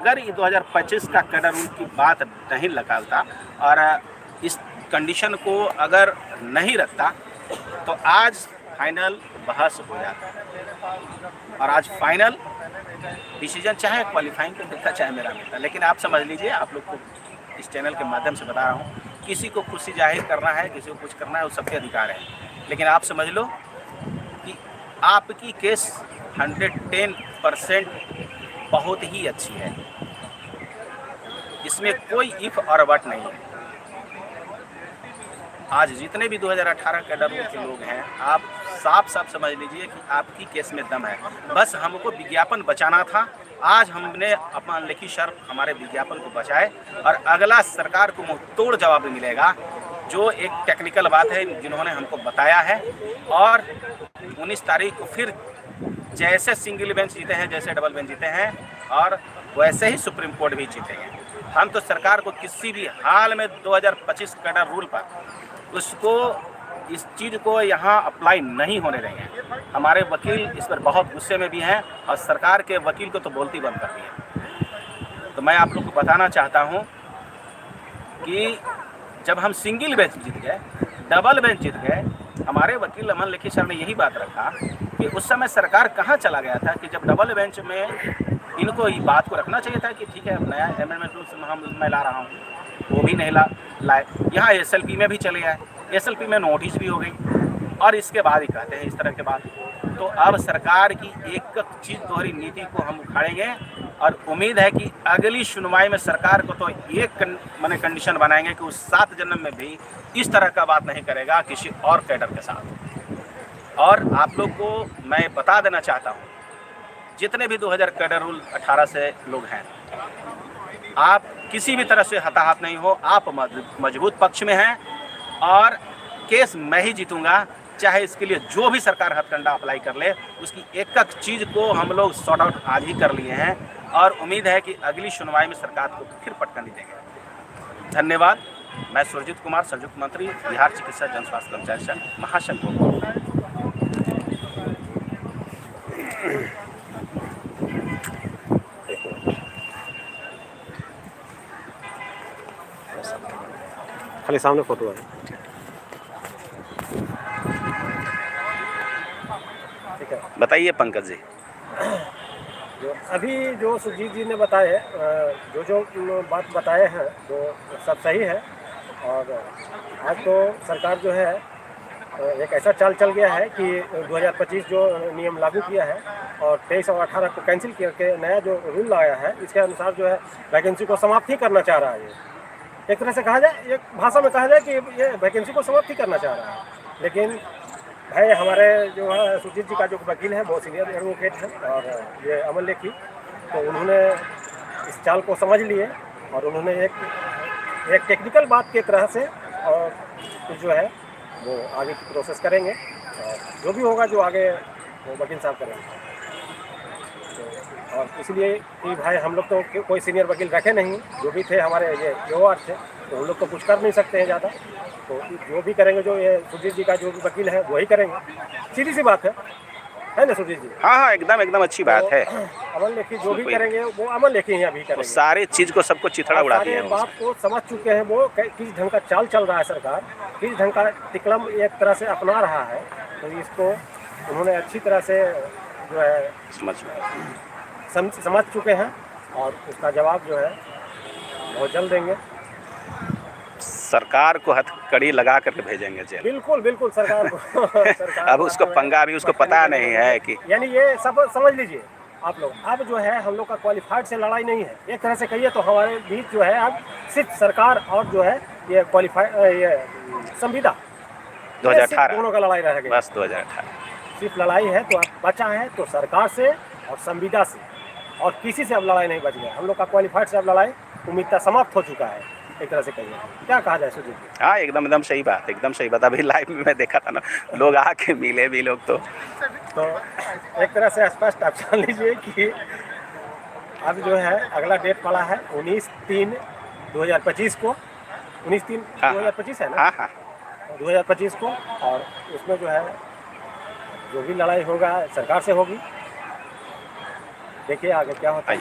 अगर ये 2025 का कैडर रूल की बात नहीं लगाता और इस कंडीशन को अगर नहीं रखता तो आज फाइनल बहस हो जाता और आज फाइनल डिसीजन चाहे क्वालिफाइंग को मिलता चाहे मेरा मिलता। लेकिन आप समझ लीजिए, आप लोग को इस चैनल के माध्यम से बता रहा हूँ, किसी को खुशी जाहिर करना है, किसी को कुछ करना है, वो सबके अधिकार है। लेकिन आप समझ लो कि आपकी केस 110% बहुत ही अच्छी है, इसमें कोई इफ और बट नहीं है। आज जितने भी 2018 कैडर रूल के लोग हैं, आप साफ साफ समझ लीजिए कि आपकी केस में दम है। बस हमको विज्ञापन बचाना था। आज हमने अपना लिखी शर्त हमारे विज्ञापन को बचाए और अगला सरकार को मुंह तोड़ जवाब मिलेगा, जो एक टेक्निकल बात है जिन्होंने हमको बताया है। और 19 तारीख को फिर जैसे सिंगल बेंच जीते हैं, जैसे डबल बेंच जीते हैं, और वैसे ही सुप्रीम कोर्ट भी जीतेंगे। हम तो सरकार को किसी भी हाल में 2025 कैडर रूल पर उसको इस चीज़ को यहाँ अप्लाई नहीं होने देंगे। हमारे वकील इस पर बहुत गुस्से में भी हैं और सरकार के वकील को तो बोलती बंद कर दी है। तो मैं आप लोग को बताना चाहता हूँ कि जब हम सिंगल बेंच जीत गए, डबल बेंच जीत गए, हमारे वकील अमन लेखी सर ने यही बात रखा कि उस समय सरकार कहाँ चला गया था कि जब डबल बेंच में इनको ये बात को रखना चाहिए था कि ठीक है नया अमेंडमेंट रूल्स मैं ला रहा हूँ, वो भी नहीं लाए। यहाँ एसएलपी में भी चले गए, एसएलपी में नोटिस भी हो गई और इसके बाद ही कहते हैं इस तरह के बात। तो अब सरकार की एक एक चीज़ दोहरी नीति को हम उखाड़ेंगे और उम्मीद है कि अगली सुनवाई में सरकार को तो एक मैंने कंडीशन बनाएंगे कि उस 7 जन्म में भी इस तरह का बात नहीं करेगा किसी और कैडर के साथ। और आप लोग को मैं बता देना चाहता हूँ, जितने भी 2000 कैडर रूल 18 से लोग हैं, आप किसी भी तरह से हताहत नहीं हो। आप मजबूत पक्ष में हैं और केस मैं ही जीतूंगा, चाहे इसके लिए जो भी सरकार हथकंडा अप्लाई कर ले। उसकी एक एक चीज़ को हम लोग सॉर्ट आउट आज ही कर लिए हैं और उम्मीद है कि अगली सुनवाई में सरकार को फिर पटकनी देंगे। धन्यवाद। मैं सुरजीत कुमार, संयुक्त मंत्री, बिहार चिकित्सा जन स्वास्थ्य कर्मचारी संघ, महासंघ। खाली सामने फोटो है। ठीक है, बताइए पंकज जी। अभी जो सुरजीत जी ने बताए, जो बात बताए हैं वो सब सही है। और आज तो सरकार जो है एक ऐसा चाल चल गया है कि 2025 जो नियम लागू किया है और 23 और 18 को कैंसिल करके नया जो रूल लाया है, इसके अनुसार जो है वैकेंसी को समाप्त ही करना चाह रहा है। एक तरह से कहा जाए, एक भाषा में कहा जाए कि ये वैकेंसी को समाप्त ही करना चाह रहा है। लेकिन भाई हमारे जो है सुरजीत जी का जो वकील है वो सीनियर एडवोकेट है और ये अमन लेखी, तो उन्होंने इस चाल को समझ लिए और उन्होंने एक टेक्निकल बात की तरह से और जो है वो आगे की प्रोसेस करेंगे और जो भी होगा जो आगे वो वकील साहब करेंगे। और इसलिए कि भाई हम लोग तो कोई सीनियर वकील रखे नहीं, जो भी थे हमारे ये AOR थे, तो हम लोग तो कुछ कर नहीं सकते हैं ज़्यादा। तो जो भी करेंगे, जो ये सुरजीत जी का जो भी वकील है वही करेंगे। सीधी सी बात है ना सुरजीत जी? हाँ, एकदम अच्छी बात है। अमन लेखी जो भी करेंगे वो अमन लेखी ही अभी करेंगे। सारे चीज़ को सबको चिथड़ा उड़ा दिया है। बात को समझ चुके हैं वो किस ढंग का चाल चल रहा है सरकार, किस ढंग का तिकड़म एक तरह से अपना रहा है। तो इसको उन्होंने अच्छी तरह से जो है समझ चुके हैं और उसका जवाब जो है बहुत जल्द देंगे। सरकार को हथकड़ी लगा करके भेजेंगे जेल। बिल्कुल सरकार को सरकार अब उसको पंगा भी उसको पता नहीं है कि यानी ये सब समझ लीजिए आप लोग। अब जो है हम लोग का क्वालिफाइड से लड़ाई नहीं है, एक तरह से कहिए तो हमारे बीच जो है अब सिर्फ सरकार और जो है ये क्वालिफाइड ये संविदा 2018 दोनों का लड़ाई रह गया। बस 2018 सिर्फ लड़ाई है तो बचा है तो सरकार से और संविदा से, और किसी से अब लड़ाई नहीं बच गया। हम लोग का क्वालिफाइड से अब लड़ाई उम्मीदता समाप्त हो चुका है, एक तरह से कहिए। क्या कहा जाए सुजीत? हाँ, एकदम सही बात, एकदम सही बात। अभी लाइव में मैं देखा था ना, लोग आके मिले भी लोग तो एक तरह से स्पष्ट आप जान लीजिए कि अब जो है अगला डेट पड़ा है 19/3/2025 को। 19/3/2025 है ना? हाँ 2025 को। और उसमें जो है जो भी लड़ाई होगा सरकार से होगी। देखिए आगे क्या होता है।